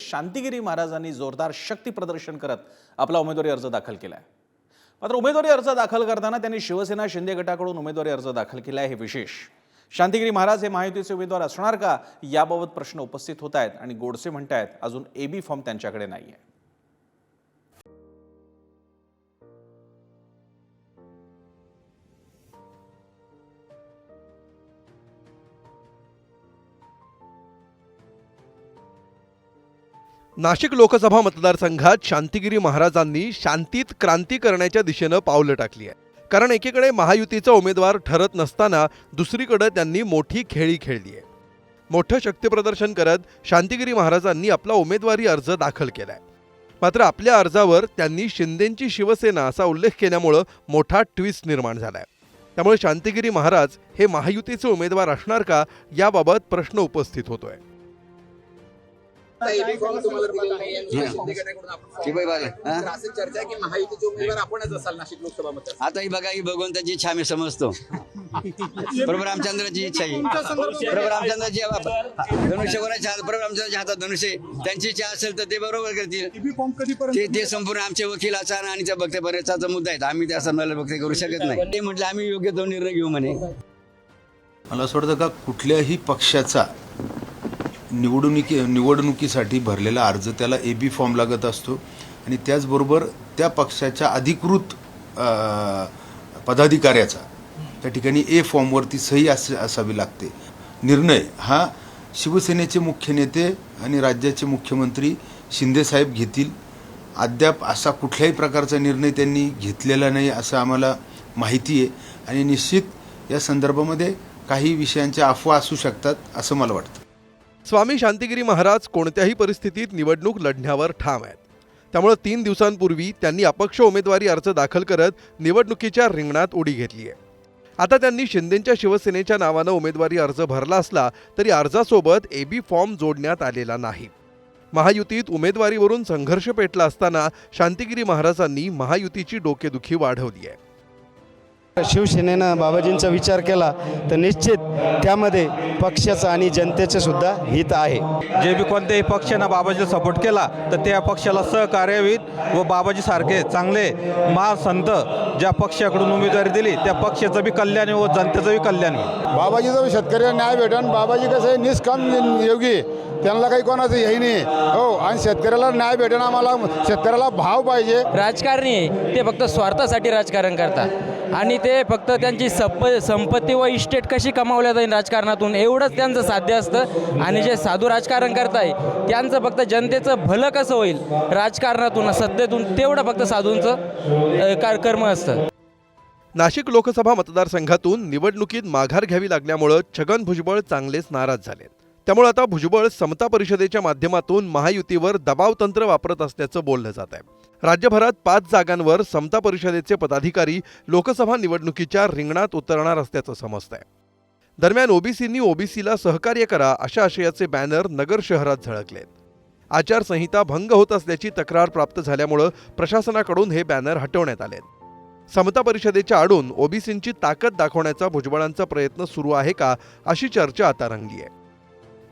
शांतिगिरी महाराजांनी जोरदार शक्ती प्रदर्शन करत आपला उमेदवारी अर्ज दाखल केलाय। मात्र उमेदवारी अर्ज दाखल करताना त्यांनी शिवसेना शिंदे गटाकडून उमेदवारी अर्ज दाखल केलाय हे विशेष। शांतिगिरी महाराज हे महायुतीचे उमेदवार असणार का याबाबत प्रश्न उपस्थित होत आहेत आणि गोडसे म्हणतायत अजून एबी फॉर्म त्यांच्याकडे नाहीये। नाशिक लोकसभा मतदारसंघात शांतिगिरी महाराजांनी शांतीत क्रांती करण्याच्या दिशेनं पावलं टाकली आहे। कारण एकीकडे महायुतीचा उमेदवार ठरत नसताना दुसरीकडे त्यांनी मोठी खेळी खेळली आहे। मोठं शक्तीप्रदर्शन करत शांतिगिरी महाराजांनी आपला उमेदवारी अर्ज दाखल केलाय। मात्र आपल्या अर्जावर त्यांनी शिंदेंची शिवसेना असा उल्लेख केल्यामुळे मोठा ट्विस्ट निर्माण झालाय। त्यामुळे शांतिगिरी महाराज हे महायुतीचे उमेदवार असणार का याबाबत प्रश्न उपस्थित होतोय। आता ही बघा, ही भगवंताची इच्छा आम्ही समजतो। प्रभू रामचंद्राची इच्छा आहे, प्रभू रामचंद्राची धनुष्य कोणाच्या हातात, प्रभू रामचंद्राच्या हातात धनुष्य, त्यांची इच्छा असेल तर ते बरोबर करतील। ते संपूर्ण आमचे वकिलाचा आणि त्या भक्तपर्यंतचा मुद्दा आहे। आम्ही त्या समाजाला भक्ती करू शकत नाही। ते म्हटलं आम्ही योग्य तो निर्णय घेऊ म्हणे। मला असं वाटतं का कुठल्याही पक्षाचा निवडणुकीसाठी भरलेला अर्ज त्याला एबी फॉर्म लागत असतो आणि त्याचबरोबर त्या पक्षाच्या अधिकृत पदाधिकाऱ्याचा त्या ठिकाणी ए फॉर्मवरती सही असावी लागते। निर्णय हा शिवसेनेचे मुख्य नेते आणि राज्याचे मुख्यमंत्री शिंदे साहेब घेतील। अद्याप असा कुठल्याही प्रकारचा निर्णय त्यांनी घेतलेला नाही असं आम्हाला माहिती आहे आणि निश्चित या संदर्भामध्ये काही विषयांच्या अफवा असू शकतात असं मला वाटतं। स्वामी शांतिगिरी महाराज कोणत्याही परिस्थितीत निवडणूक लढण्यावर ठाम आहेत। त्यामुळे 3 दिवसांपूर्वी त्यांनी अपक्ष उमेदवारी अर्ज दाखल करत निवडणुकीच्या रिंगणात उडी घेतली आहे। आता त्यांनी शिंदेंच्या शिवसेनेच्या नावानं उमेदवारी अर्ज भरला असला तरी अर्जासोबत एबी फॉर्म जोडण्यात आलेला नाही। महायुतीत उमेदवारीवरून संघर्ष पेटला असताना शांतिगिरी महाराजांनी महायुतीची डोकेदुखी वाढवली आहे। शिवसेनेनं बाबाजींचा विचार केला तर निश्चित त्यामध्ये पक्षाचं आणि जनतेचं सुद्धा हित आहे। जे बी कोणत्याही पक्षानं बाबाजीला सपोर्ट केला तर त्या पक्षाला सहकार्य होईल व बाबाजी सारखे चांगले महासंत ज्या पक्षाकडून उमेदवारी दिली त्या पक्षाचं बी कल्याण व जनतेचं बी कल्याण होईल। बाबाजीचा शेतकऱ्यांना न्याय भेटन। बाबाजी कसं आहे निष्काम योगी, त्यांना काही कोणाचं हेही नाही हो, आणि शेतकऱ्याला न्याय भेटेन। आम्हाला शेतकऱ्याला भाव पाहिजे। राजकारणी ते फक्त स्वार्थासाठी राजकारण करतात आणि ते फक्त त्यांची संपत्ती व इस्टेट कशी कमावल्या जाईल राजकारणातून एवढंच त्यांचं साध्य असतं। आणि जे साधू राजकारण करताय त्यांचं फक्त जनतेचं भलं कसं होईल राजकारणातून सत्तेतून तेवढं फक्त साधूंचं कर्म असतं। नाशिक लोकसभा मतदारसंघातून निवडणुकीत माघार घ्यावी लागल्यामुळे छगन भुजबळ चांगलेच नाराज झाले। त्यामुळे आता भुजबळ समता परिषदेच्या माध्यमातून महायुतीवर दबाव तंत्र वापरत असल्याचं बोललं जात आहे। राज्यभरात 5 जागांवर समता परिषदेचे पदाधिकारी लोकसभा निवडणुकीच्या रिंगणात उतरणार असल्याचं समजतंय। दरम्यान ओबीसींनी ओबीसीला सहकार्य करा अशा आशयाचे बॅनर नगर शहरात झळकलेत। आचारसंहिता भंग होत असल्याची तक्रार प्राप्त झाल्यामुळे प्रशासनाकडून हे बॅनर हटवण्यात आलेत। समता परिषदेच्या आडून ओबीसींची ताकद दाखवण्याचा भुजबळांचा प्रयत्न सुरू आहे का अशी चर्चा आता रंगली आहे।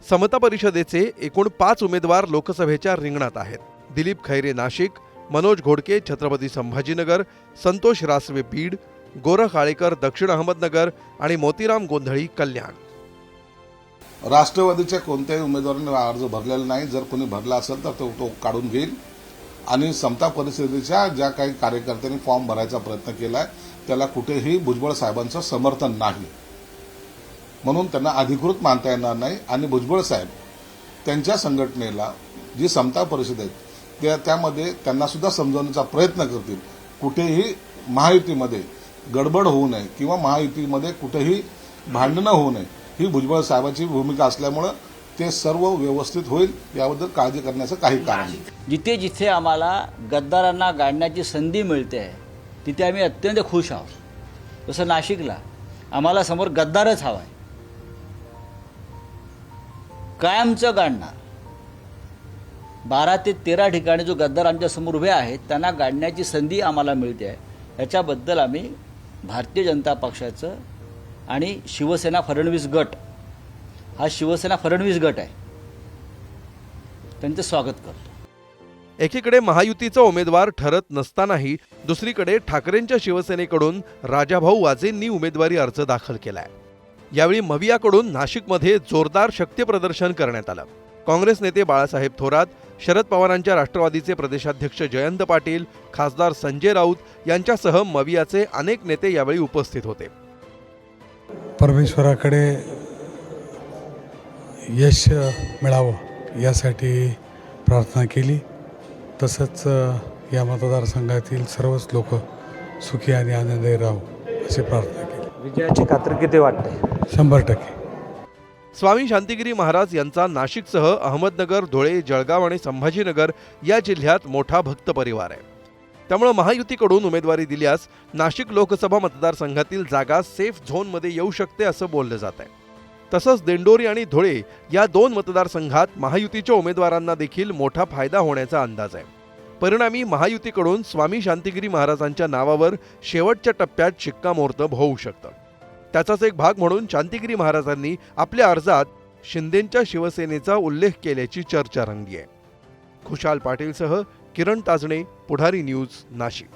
समता परिषदेचे एकूण 5 उमेदवार लोकसभेच्या रिंगणात आहेत। दिलीप खैरे नाशिक, मनोज घोडके छत्रपती संभाजीनगर, संतोष रासवे बीड, गोरख आळेकर दक्षिण अहमदनगर आणि मोतीराम गोंधळी कल्याण। राष्ट्रवादीच्या कोणत्याही उमेदवारांनी अर्ज भरलेला नाही। जर कोणी भरला असेल तर तो काढून घेईल आणि समता परिषदेच्या ज्या काही कार्यकर्त्यांनी फॉर्म भरायचा प्रयत्न केलाय त्याला कुठेही भुजबळ साहेबांचं समर्थन नाही, म्हणून त्यांना अधिकृत मानता येणार नाही। आणि भुजबळ साहेब त्यांच्या संघटनेला जी समता परिषद आहे त्यामध्ये त्यांना सुद्धा समजवण्याचा प्रयत्न करतील। कुठेही महायुतीमध्ये गडबड होऊ नये किंवा महायुतीमध्ये कुठेही भांडणं होऊ नये ही भुजबळ साहेबांची भूमिका असल्यामुळे ते सर्व व्यवस्थित होईल याबद्दल काळजी करण्याचं काही कारण नाही। जिथे जिथे आम्हाला गद्दारांना गाडण्याची संधी मिळते आहे तिथे आम्ही अत्यंत खुश आहोत। जसं नाशिकला आम्हाला समोर गद्दारच हवा आहे, कायमचं गाडणार। 12 ते 13 ठिकाणी जो गद्दार आमच्या समोर उभे आहेत त्यांना गाडण्याची संधी आम्हाला मिळते आहे। याच्याबद्दल आम्ही भारतीय जनता पक्षाचं आणि शिवसेना फडणवीस गट हा शिवसेना फडणवीस गट आहे त्यांचं स्वागत करतो. एकीकडे महायुतीचा उमेदवार ठरत नसतानाही दुसरीकडे ठाकरेंच्या शिवसेनेकडून राजाभाऊ वाजेंनी उमेदवारी अर्ज दाखल केलाय. यावेळी मवियाकडून नाशिकमध्ये जोरदार शक्तीप्रदर्शन करण्यात आलं. काँग्रेस नेते बाळासाहेब थोरात, शरद पवारांच्या राष्ट्रवादीचे प्रदेशाध्यक्ष जयंत पाटील, खासदार संजय राऊत यांच्यासह मवियाचे अनेक नेते यावेळी उपस्थित होते. परमेश्वराकडे यश मिळावं यासाठी प्रार्थना केली. तसंच या मतदारसंघातील सर्वच लोक सुखी आणि आनंदी राहो अशी प्रार्थना केली. विजयाची खात्री किती वाटते? 100%. स्वामी शांतिगिरी महाराज यांचा नाशिकसह अहमदनगर, धुळे, जळगाव आणि संभाजीनगर या जिल्ह्यात मोठा भक्त परिवार आहे. त्यामुळे महायुतीकडून उमेदवारी दिल्यास नाशिक लोकसभा मतदारसंघातील जागा सेफ झोनमध्ये येऊ शकते असं बोललं जात आहे. तसंच दिंडोरी आणि धुळे या 2 मतदारसंघात महायुतीच्या उमेदवारांना देखील मोठा फायदा होण्याचा अंदाज आहे. परिणामी महायुतीकडून स्वामी शांतिगिरी महाराजांच्या नावावर शेवटच्या टप्प्यात शिक्कामोर्तब होऊ शकतं. त्याचाच एक भाग म्हणून शांतिगिरी महाराजांनी आपल्या अर्जात शिंदेंच्या शिवसेनेचा उल्लेख केल्याची चर्चा रंगली आहे. खुशाल पाटीलसह किरण ताजणे, पुढारी न्यूज, नाशिक.